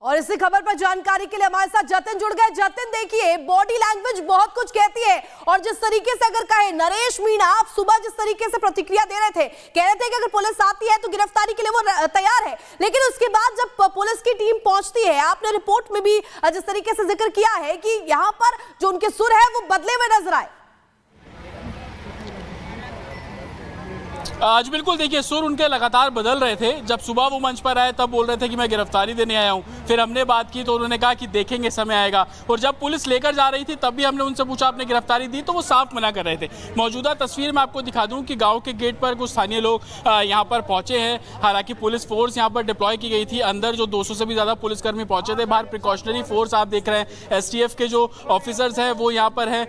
और इसी खबर पर जानकारी के लिए हमारे साथ जतिन जुड़ गए। जतिन, देखिए बॉडी लैंग्वेज बहुत कुछ कहती है और जिस तरीके से अगर कहे नरेश मीणा, आप सुबह जिस तरीके से प्रतिक्रिया दे रहे थे, कह रहे थे कि अगर पुलिस आती है तो गिरफ्तारी के लिए वो तैयार है, लेकिन उसके बाद जब पुलिस की टीम पहुंचती है, आपने रिपोर्ट में भी जिस तरीके से जिक्र किया है कि यहाँ पर जो उनके सुर है वो बदले हुए नजर आए। आज बिल्कुल देखिए, सुर उनके लगातार बदल रहे थे। जब सुबह वो मंच पर आए तब बोल रहे थे कि मैं गिरफ्तारी देने आया हूं, फिर हमने बात की तो उन्होंने कहा कि देखेंगे समय आएगा, और जब पुलिस लेकर जा रही थी तब भी हमने उनसे पूछा आपने गिरफ्तारी दी, तो वो साफ मना कर रहे थे। मौजूदा तस्वीर मैं आपको दिखा दूं कि गाँव के गेट पर कुछ स्थानीय लोग यहाँ पर पहुंचे हैं। हालांकि पुलिस फोर्स यहाँ पर डिप्लॉय की गई थी, अंदर जो 200 से भी ज़्यादा पुलिसकर्मी पहुंचे थे। बाहर प्रिकॉशनरी फोर्स आप देख रहे हैं, STF के जो ऑफिसर्स हैं वो यहाँ पर है,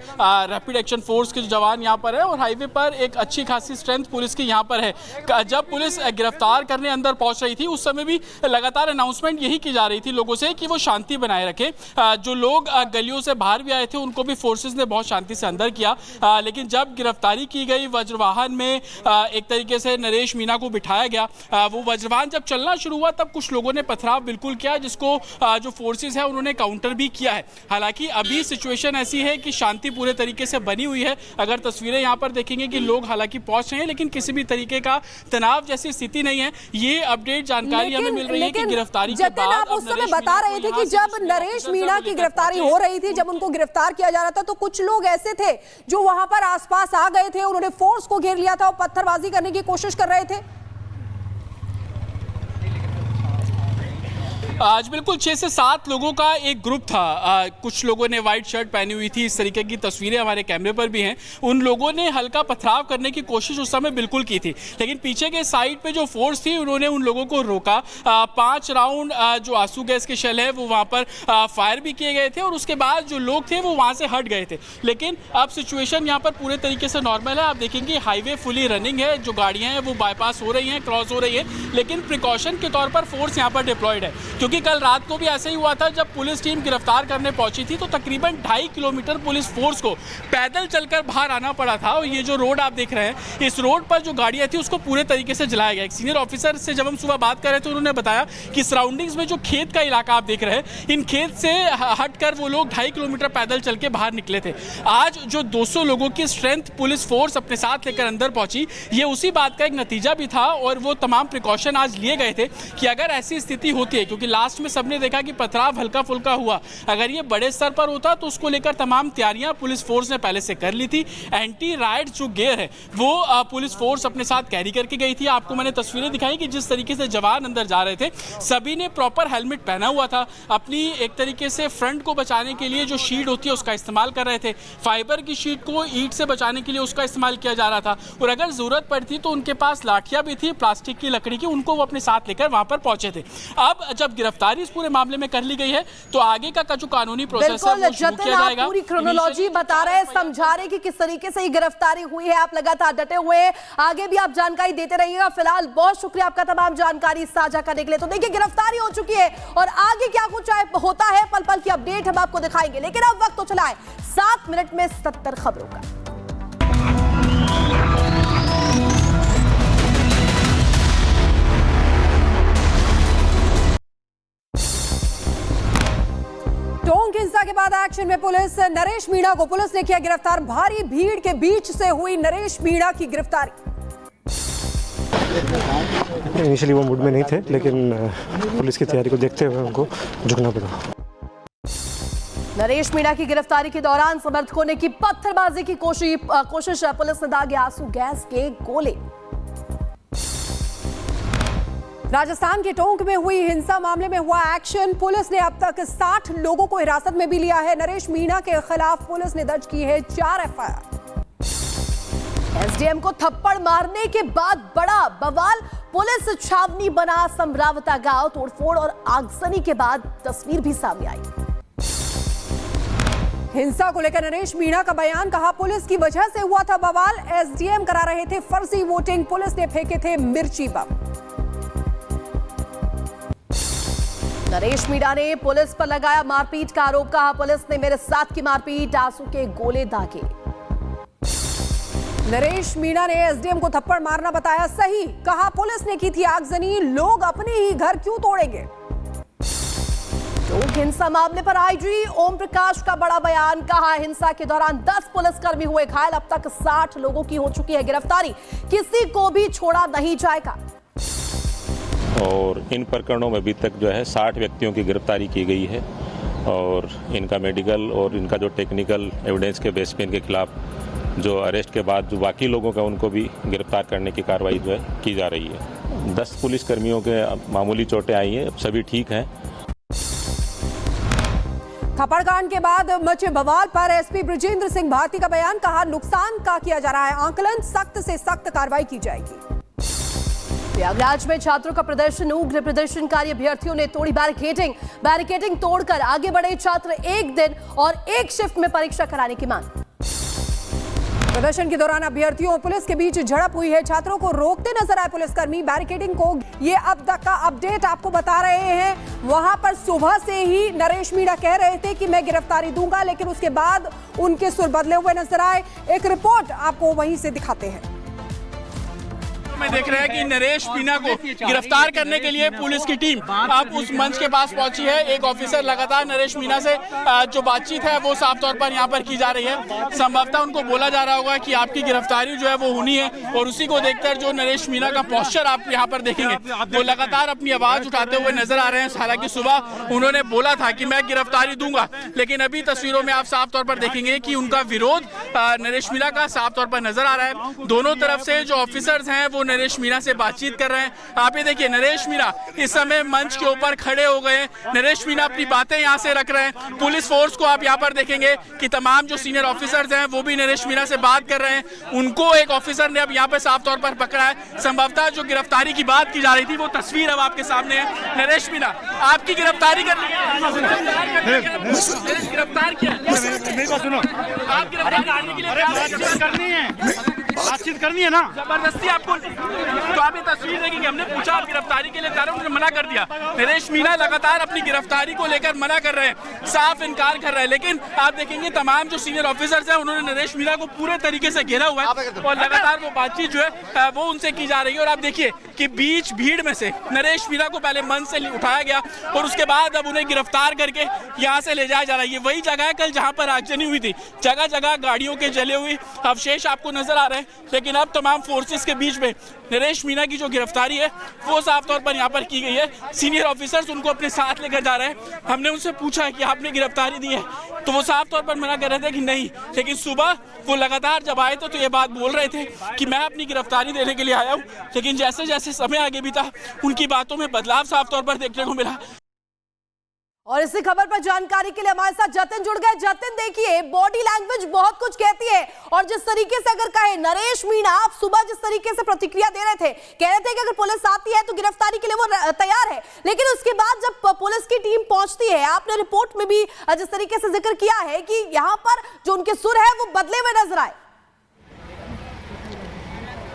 रैपिड एक्शन फोर्स के जो जवान यहाँ पर है, और हाईवे पर एक अच्छी खासी स्ट्रेंथ पुलिस की यहाँ पर है। जब पुलिस गिरफ्तार करने अंदर पहुंच रही थी उस समय भी लगातार अनाउंसमेंट यही की जा रही थी लोगों से कि वो शांति बनाए रखें। जो लोग गलियों से बाहर भी आए थे उनको भी फोर्सेस ने बहुत शांति से अंदर किया, लेकिन जब गिरफ्तारी की गई, वज्रवाहन में एक तरीके से नरेश मीणा को बिठाया गया, वो वज्रवाहन जब चलना शुरू हुआ तब कुछ लोगों ने पथराव बिल्कुल किया, जिसको जो फोर्सेस है उन्होंने काउंटर भी किया है। हालांकि अभी सिचुएशन ऐसी है कि शांति पूरे तरीके से बनी हुई है। अगर तस्वीरें यहाँ पर देखेंगे कि लोग हालांकि पहुंच रहे हैं, लेकिन किसी भी तरीके का तनाव जैसी स्थिति नहीं है। ये अपडेट जानकारी हमें मिल रही है कि गिरफ्तारी के बाद आप उस समय बता रहे थे कि जब नरेश मीणा की गिरफ्तारी हो रही थी, जब उनको गिरफ्तार किया जा रहा था, तो कुछ लोग ऐसे थे जो वहां पर आसपास आ गए थे, उन्होंने फोर्स को घेर लिया था और पत्थरबाजी करने की कोशिश कर रहे थे। आज बिल्कुल 6 से 7 लोगों का एक ग्रुप था। कुछ लोगों ने व्हाइट शर्ट पहनी हुई थी, इस तरीके की तस्वीरें हमारे कैमरे पर भी हैं। उन लोगों ने हल्का पथराव करने की कोशिश उस समय बिल्कुल की थी, लेकिन पीछे के साइड पे जो फोर्स थी उन्होंने उन लोगों को रोका। 5 राउंड जो आंसू गैस के शेल है वो वहाँ पर फायर भी किए गए थे, और उसके बाद जो लोग थे वो वहाँ से हट गए थे। लेकिन अब सिचुएशन यहाँ पर पूरे तरीके से नॉर्मल है। आप देखेंगे हाईवे फुली रनिंग है, जो गाड़ियाँ हैं वो बाईपास हो रही हैं, क्रॉस हो रही है, लेकिन प्रिकॉशन के तौर पर फोर्स यहाँ पर डिप्लॉयड है। क्योंकि कल रात को भी ऐसा ही हुआ था, जब पुलिस टीम गिरफ्तार करने पहुंची थी तो तकरीबन 2.5 किलोमीटर पुलिस फोर्स को पैदल चलकर बाहर आना पड़ा था। और ये जो रोड आप देख रहे हैं, इस रोड पर जो गाड़ियां थी उसको पूरे तरीके से जलाया गया। एक सीनियर ऑफिसर से जब हम सुबह बात कर रहे थे उन्होंने बताया कि सराउंडिंग्स में जो खेत का इलाका आप देख रहे हैं, इन खेत से हटकर वो लोग 2.5 किलोमीटर पैदल चल के बाहर निकले थे। आज जो 200 लोगों की स्ट्रेंथ पुलिस फोर्स अपने साथ लेकर अंदर पहुंची, ये उसी बात का एक नतीजा भी था, और वो तमाम प्रिकॉशन आज लिए गए थे कि अगर ऐसी स्थिति होती है, क्योंकि लास्ट में सबने देखा कि पथराव हल्का फुल्का हुआ, अगर ये बड़े स्तर पर होता तो उसको लेकर तमाम तैयारियां पुलिस फोर्स ने पहले से कर ली थी। एंटी राइट जो गियर है वो पुलिस फोर्स अपने साथ कैरी करके गई थी। आपको मैंने तस्वीरें दिखाई कि जिस तरीके से जवान अंदर जा रहे थे, सभी ने प्रॉपर हेलमेट पहना हुआ था। अपनी एक तरीके से फ्रंट को बचाने के लिए जो शीट होती है उसका इस्तेमाल कर रहे थे। फाइबर की शीट को ईंट से बचाने के लिए उसका इस्तेमाल किया जा रहा था, और अगर जरूरत पड़ती तो उनके पास लाठियां भी थी प्लास्टिक की, लकड़ी की, उनको वो अपने साथ लेकर वहां पर पहुंचे थे। अब जब गिरफ्तारी इस पूरे मामले में कर ली गई है तो आगे का जो कानूनी प्रोसेस है वो शुरू किया जाएगा। पूरी क्रोनोलॉजी बता रहे हैं, समझा रहे कि किस तरीके से ये गिरफ्तारी हुई है। आप लगातार डटे हुए हैं, आगे भी आप जानकारी देते रहिएगा। फिलहाल बहुत शुक्रिया आपका तमाम जानकारी साझा करने के लिए। तो देखिए, गिरफ्तारी हो चुकी है और आगे क्या कुछ होता है पल पल की अपडेट हम आपको दिखाएंगे, लेकिन अब वक्त तो चला है 7 मिनट में 70 खबरों का। टोंक हिंसा के बाद एक्शन में पुलिस, नरेश मीणा को पुलिस ने किया गिरफ्तार। भारी भीड़ के बीच से हुई नरेश मीणा की गिरफ्तारी। इनिशियली वो मूड में नहीं थे, लेकिन पुलिस की तैयारी को देखते हुए उनको झुकना पड़ा। नरेश मीणा की गिरफ्तारी के दौरान समर्थकों ने की पत्थरबाजी की कोशिश, पुलिस ने दागे आंसू गैस के गोले। राजस्थान के टोंक में हुई हिंसा मामले में हुआ एक्शन, पुलिस ने अब तक 60 लोगों को हिरासत में भी लिया है। नरेश मीणा के खिलाफ पुलिस ने दर्ज की है 4 FIR। SDM को थप्पड़ मारने के बाद बड़ा बवाल, पुलिस छावनी बना समरावता गांव, तोड़फोड़ और आगजनी के बाद तस्वीर भी सामने आई। हिंसा को लेकर नरेश मीणा का बयान, कहा पुलिस की वजह से हुआ था बवाल, SDM करा रहे थे फर्जी वोटिंग, पुलिस ने फेंके थे मिर्ची बम। नरेश मीणा ने पुलिस पर लगाया मारपीट का आरोप, कहा पुलिस ने मेरे साथ की मारपीट, आंसू के गोले दागे। नरेश मीणा ने SDM को थप्पड़ मारना बताया सही, कहा पुलिस ने की थी आगजनी, लोग अपने ही घर क्यों तोड़ेंगे। तो हिंसा मामले पर आईजी ओम प्रकाश का बड़ा बयान। कहा हिंसा के दौरान 10 पुलिसकर्मी हुए घायल, अब तक 60 लोगों की हो चुकी है गिरफ्तारी, किसी को भी छोड़ा नहीं जाएगा। और इन प्रकरणों में अभी तक जो है 60 व्यक्तियों की गिरफ्तारी की गई है और इनका मेडिकल और इनका जो टेक्निकल एविडेंस के बेस पे इनके खिलाफ जो अरेस्ट के बाद जो बाकी लोगों का उनको भी गिरफ्तार करने की कार्रवाई जो है की जा रही है। 10 पुलिसकर्मियों के मामूली चोटें आई हैं, सभी ठीक हैं। थप्पड़कांड के बाद मचे बवाल पर एसपी बृजेंद्र सिंह भारती का बयान। कहा नुकसान का किया जा रहा है आंकलन, सख्त से सख्त कार्रवाई की जाएगी। प्रयागराज में छात्रों का प्रदर्शन, उग्र प्रदर्शनकारी अभ्यर्थियों ने तोड़ी बैरिकेडिंग तोड़कर आगे बढ़े छात्र। एक दिन और एक शिफ्ट में परीक्षा कराने की मांग। प्रदर्शन के दौरान अभ्यर्थियों और पुलिस के बीच झड़प हुई है, छात्रों को रोकते नजर आए पुलिसकर्मी बैरिकेडिंग को। ये अब तक का अपडेट आपको बता रहे हैं। वहां पर सुबह से ही नरेश मीणा कह रहे थे कि मैं गिरफ्तारी दूंगा, लेकिन उसके बाद उनके सुर बदले हुए नजर आए। एक रिपोर्ट आपको वहीं से दिखाते हैं। में देख रहे हैं कि नरेश मीणा को गिरफ्तार करने के लिए पुलिस की टीम अब उस मंच के पास पहुंची है। एक ऑफिसर लगातार नरेश मीणा से जो बातचीत है वो साफ तौर पर यहां पर की जा रही है। संभवतः उनको बोला जा रहा होगा कि आपकी गिरफ्तारी जो है वो होनी है, और उसी को देखकर जो नरेश मीणा का पोस्चर आप यहां पर देखेंगे वो लगातार अपनी आवाज उठाते हुए नजर आ रहे हैं। हालांकि सुबह उन्होंने बोला था कि मैं गिरफ्तारी दूंगा, लेकिन अभी तस्वीरों में आप साफ तौर पर देखेंगे कि उनका विरोध नरेश मीणा का साफ तौर पर नजर आ रहा है। दोनों तरफ से जो ऑफिसर्स हैं वो नरेश मीणा से बातचीत कर रहे हैं। आप ये देखिए नरेश मीणा इस समय मंच के ऊपर खड़े हो गए हैं। नरेश मीणा अपनी बातें यहां से रख रहे हैं। पुलिस फोर्स को आप यहां पर देखेंगे कि तमाम जो सीनियर ऑफिसर्स हैं वो भी नरेश मीणा से बात कर रहे हैं। उनको एक ऑफिसर ने अब यहां पर साफ तौर पर पकड़ा है। संभवतः जो गिरफ्तारी की बात की जा रही थी वो तस्वीर अब आपके सामने है। नरेश मीणा, आपकी गिरफ्तारी कर गिरफ्तार किया, आप गिरफ्तार करने के लिए बातचीत करनी है ना, जबरदस्ती आपको। तो आप ये तस्वीर देखेंगे, हमने पूछा आप गिरफ्तारी के लिए तैयार, उन्होंने मना कर दिया। नरेश मीणा लगातार अपनी गिरफ्तारी को लेकर मना कर रहे हैं, साफ इनकार कर रहे हैं। लेकिन आप देखेंगे तमाम जो सीनियर ऑफिसर्स हैं उन्होंने नरेश मीणा को पूरे तरीके से घेरा हुआ है और लगातार वो बातचीत जो है वो उनसे की जा रही है। और आप देखिए कि बीच भीड़ में से नरेश मीणा को पहले मंच से उठाया गया और उसके बाद अब उन्हें गिरफ्तार करके यहाँ से ले जाया जा रहा है। ये वही जगह है कल जहाँ पर आगजनी हुई थी, जगह जगह गाड़ियों के जले हुए अवशेष आपको नजर आ रहे हैं। लेकिन अब तमाम फोर्सेस के बीच में नरेश मीणा की जो गिरफ्तारी है वो साफ तौर पर यहाँ पर की गई है। सीनियर ऑफिसर्स उनको अपने साथ लेकर जा रहे हैं। हमने उनसे पूछा है कि आपने गिरफ्तारी दी है, तो वो साफ तौर पर मना कर रहे थे कि नहीं। लेकिन सुबह वो लगातार जब आए थे तो ये बात बोल रहे थे कि मैं अपनी गिरफ्तारी देने के लिए आया हूँ। लेकिन जैसे जैसे समय आगे बीता उनकी बातों में बदलाव साफ तौर पर देखने को मिला। और इसी खबर पर जानकारी के लिए हमारे साथ जतिन जुड़ गए। जतिन, देखिए बॉडी लैंग्वेज बहुत कुछ कहती है, और जिस तरीके से अगर कहे नरेश मीणा, आप सुबह जिस तरीके से प्रतिक्रिया दे रहे थे, कह रहे थे कि अगर पुलिस आती है तो गिरफ्तारी के लिए वो तैयार है, लेकिन उसके बाद जब पुलिस की टीम पहुंचती है, आपने रिपोर्ट में भी जिस तरीके से जिक्र किया है कि यहाँ पर जो उनके सुर है वो बदले हुए नजर आए।